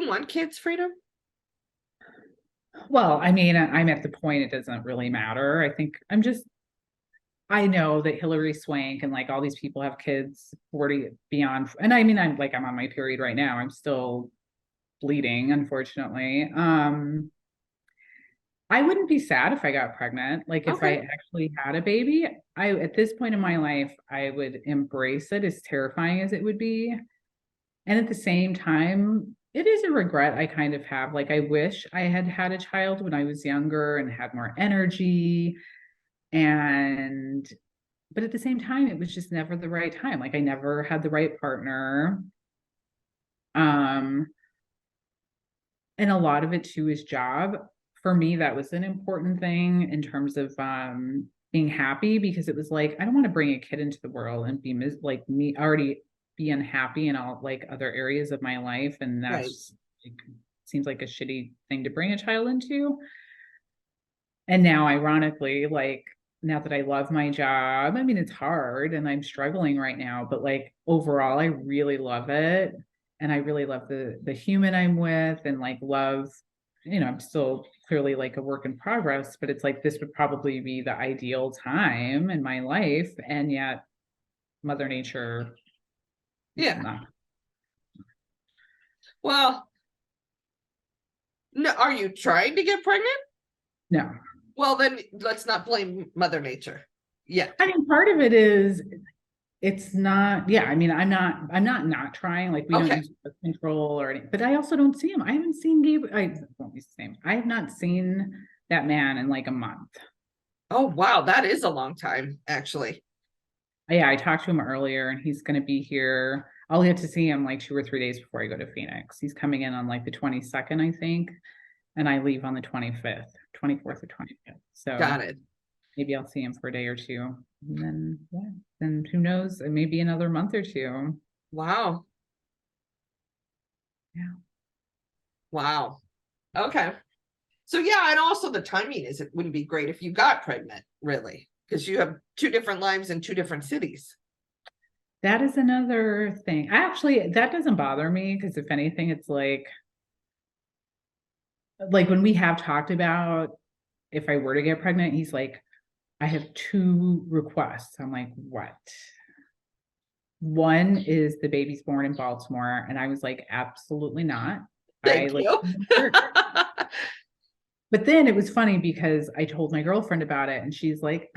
you want kids, Freedom? Well, I mean, I'm at the point it doesn't really matter. I know that Hillary Swank and like all these people have kids 40 beyond. And I mean, I'm on my period right now. I'm still bleeding, unfortunately. I wouldn't be sad if I got pregnant. Like if I Okay. actually had a baby, at this point in my life, I would embrace it, as terrifying as it would be. And at the same time, it is a regret I kind of have. Like I wish I had had a child when I was younger and had more energy. And but at the same time, it was just never the right time. Like I never had the right partner. Um, and a lot of it too is job. For me, that was an important thing in terms of being happy, because it was like I don't want to bring a kid into the world and be like me already be unhappy in all like other areas of my life, and Right. that's like, seems like a shitty thing to bring a child into. And now, ironically, like now that I love my job, I mean, it's hard and I'm struggling right now, but like overall, I really love it. And I really love the human I'm with, and like love, I'm still clearly like a work in progress, but it's like this would probably be the ideal time in my life. And yet Mother Nature is Yeah. not. Well, no, are you trying to get pregnant? No. Well, then let's not blame Mother Nature. Yeah. I mean, part of it is it's not, yeah, I mean, I'm not trying, like we don't Okay. use birth control or anything, but I also don't see him. I haven't seen Gabriel. I won't use his name. I have not seen that man in like a month. Oh, wow. That is a long time, actually. Yeah, I talked to him earlier and he's going to be here. I'll get to see him like 2 or 3 days before I go to Phoenix. He's coming in on like the 22nd, I think, and I leave on the 25th, 24th or 25th. So Got it. maybe I'll see him for a day or two. And then, yeah, then who knows? It may be another month or two. Wow. Yeah. Wow. Okay. So yeah, and also the timing is it wouldn't be great if you got pregnant, really, because you have two different lives in two different cities. That is another thing. Actually, that doesn't bother me, because if anything, it's like when we have talked about if I were to get pregnant, he's like, I have two requests. I'm like, what? One is the baby's born in Baltimore. And I was like, absolutely not. I Thank like, you. but then it was funny because I told my girlfriend about it and she's like,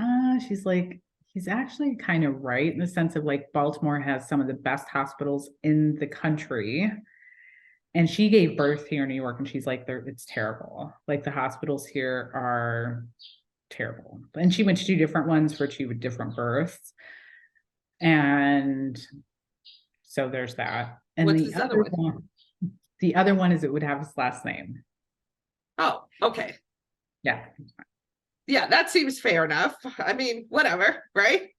he's actually kind of right, in the sense of like Baltimore has some of the best hospitals in the country. And she gave birth here in New York, and she's like, it's terrible. Like the hospitals here are terrible. And she went to 2 different ones for 2 different births. And so there's that. And What's this other one? the other one is it would have his last name. Oh, okay. Yeah. Yeah, that seems fair enough. I mean, whatever, right?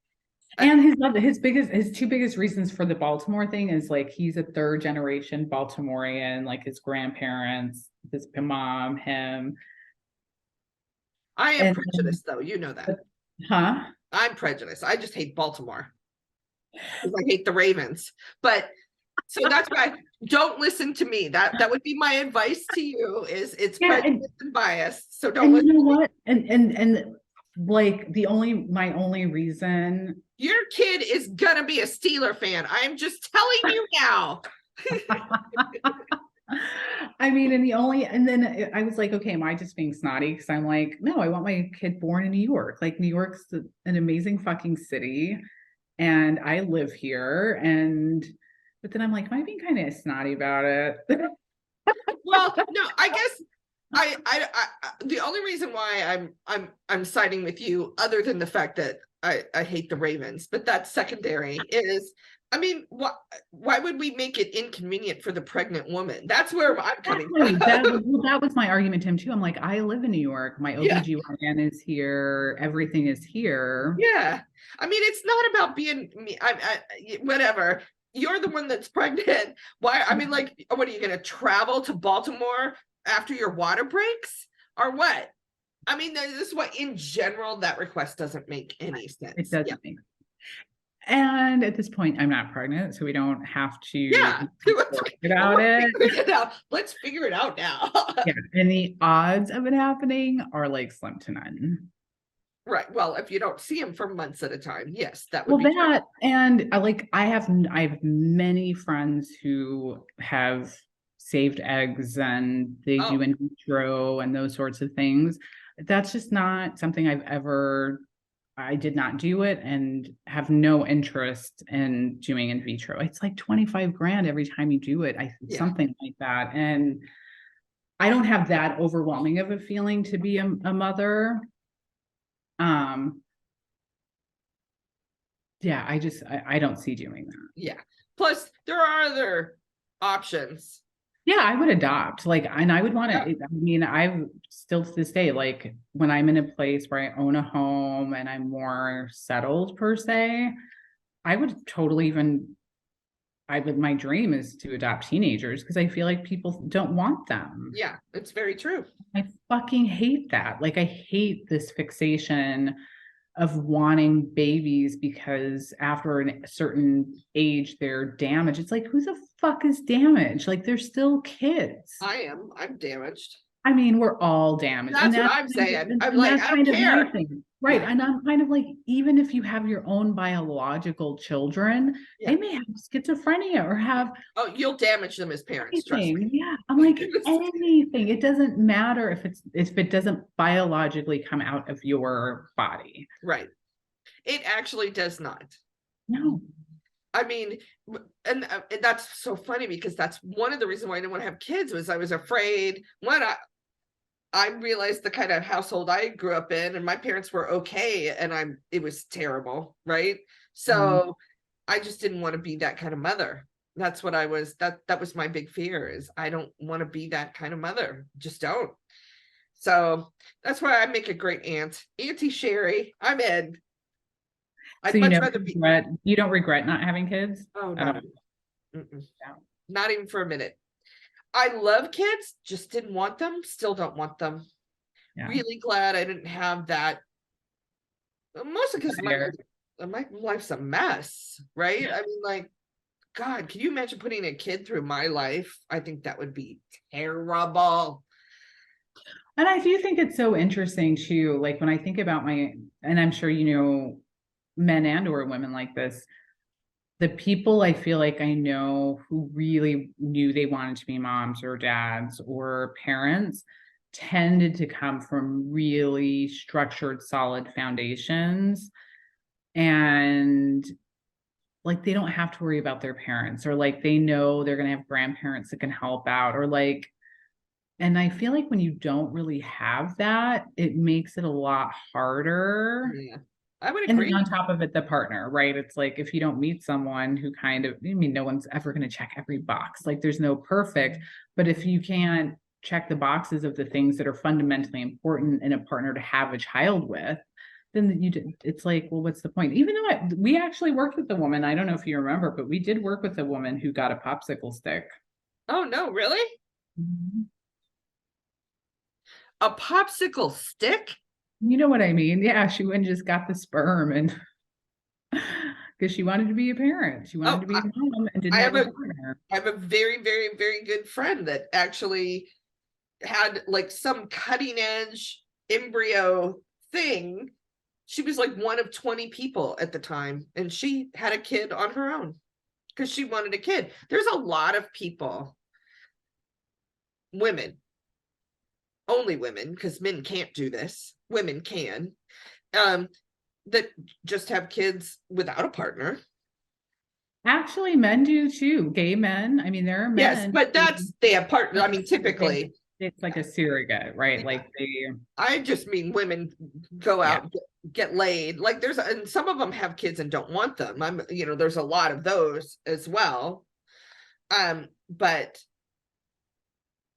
And his two biggest reasons for the Baltimore thing is like he's a third generation Baltimorean, like his grandparents, his mom, him. I am And prejudiced, though. You know that. huh? I'm prejudiced. I just hate Baltimore because I hate the Ravens. But so that's why don't listen to me. That would be my advice to you is it's Yeah, prejudice and bias. So don't and you listen know to me. what? And like my only reason. Your kid is gonna be a Steeler fan. I'm just telling you now. I mean, and then I was like, okay, am I just being snotty? Because I'm like, no, I want my kid born in New York. Like, New York's an amazing fucking city, and I live here. But then I'm like, am I being kind of snotty about it? Well, no, I guess I the only reason why I'm siding with you, other than the fact that I hate the Ravens, but that's secondary, is I mean, why would we make it inconvenient for the pregnant woman? That's where I'm coming Exactly. from. That was my argument to him too. I'm like, I live in New York. My Yeah. OBGYN is here. Everything is here. Yeah. I mean, it's not about being me. Whatever. You're the one that's pregnant. Why? I mean, like, what are you going to travel to Baltimore after your water breaks or what? I mean, this is what in general that request doesn't make any It sense. Yeah. doesn't make. And at this point, I'm not pregnant, so we don't have to Yeah. worry about it. Let's figure it out now. Yeah, and the odds of it happening are like slim to none. Right. Well, if you don't see him for months at a time, yes, that would Well, be that and I have many friends who have saved eggs and they do oh in vitro and those sorts of things. That's just not something I did not do it and have no interest in doing in vitro. It's like 25 grand every time you do it. yeah. Something like that. And I don't have that overwhelming of a feeling to be a mother. Yeah, I don't see doing that. Yeah. Plus, there are other options. Yeah, I would adopt. Like, and I would want to, Yeah. I mean, I've still to this day, like when I'm in a place where I own a home and I'm more settled per se, I would totally even my dream is to adopt teenagers because I feel like people don't want them. Yeah, it's very true. I fucking hate that. Like, I hate this fixation of wanting babies because after a certain age they're damaged. It's like, who the fuck is damaged? Like, they're still kids. I'm damaged. I mean, we're all damaged. That's And what I'm saying. I'm and like, that's I don't kind of my care. thing. Right. And I'm kind of like, even if you have your own biological children, Yeah. they may have schizophrenia or have Oh, you'll damage them as parents, trust me. anything. Yeah. I'm like, anything. It doesn't matter if it doesn't biologically come out of your body. Right. It actually does not. No. I mean, and that's so funny because that's one of the reasons why I didn't want to have kids was I was afraid. When I realized the kind of household I grew up in, and my parents were okay, and it was terrible, right? So I just didn't want to be that kind of mother. That's what I was. That was my big fear is I don't want to be that kind of mother. Just don't. So that's why I make a great aunt, Auntie Sherry. I'm in. I'd So much rather be. you don't regret not having kids? Oh I no. don't. Not even for a minute. I love kids, just didn't want them, still don't want them. Yeah. Really glad I didn't have that. Mostly because Desire. my life's a mess, right? I mean, like, God, can you imagine putting a kid through my life? I think that would be terrible. And I do think it's so interesting too. Like when I think about and I'm sure you know men and or women like this, the people I feel like I know who really knew they wanted to be moms or dads or parents tended to come from really structured, solid foundations. And like they don't have to worry about their parents, or like they know they're going to have grandparents that can help out, or like, and I feel like when you don't really have that, it makes it a lot harder. Yeah, I would And agree. then on top of it, the partner, right? It's like if you don't meet someone who kind of, I mean, no one's ever going to check every box. Like there's no perfect, but if you can't check the boxes of the things that are fundamentally important in a partner to have a child with, then it's like, well, what's the point? Even though we actually worked with a woman, I don't know if you remember, but we did work with a woman who got a popsicle stick. Oh no, really? Mm-hmm. A popsicle stick? You know what I mean? Yeah, she went and just got the sperm and because she wanted to be a parent. She wanted to be a mom and didn't have a partner. I have a very, very, very good friend that actually had like some cutting edge embryo thing. She was like one of 20 people at the time, and she had a kid on her own because she wanted a kid. There's a lot of people, women, only women, because men can't do this. Women can, that just have kids without a partner. Actually, men do too. Gay men. I mean, there are men. Yes, but they have partners. I mean, typically it's like a surrogate, right? Yeah. Like I just mean women go out, get laid. Like and some of them have kids and don't want them. There's a lot of those as well. But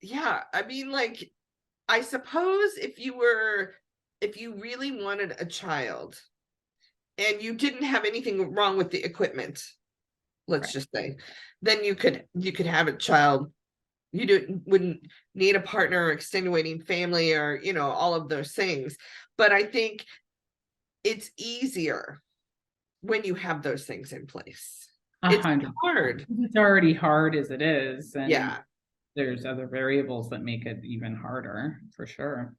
yeah, I mean, like, I suppose if you really wanted a child and you didn't have anything wrong with the equipment, let's just say, then you could have a child. You wouldn't need a partner or extenuating family or, all of those things. But I think it's easier when you have those things in place. It's 100%. hard. It's already hard as it is, and Yeah. there's other variables that make it even harder, for sure.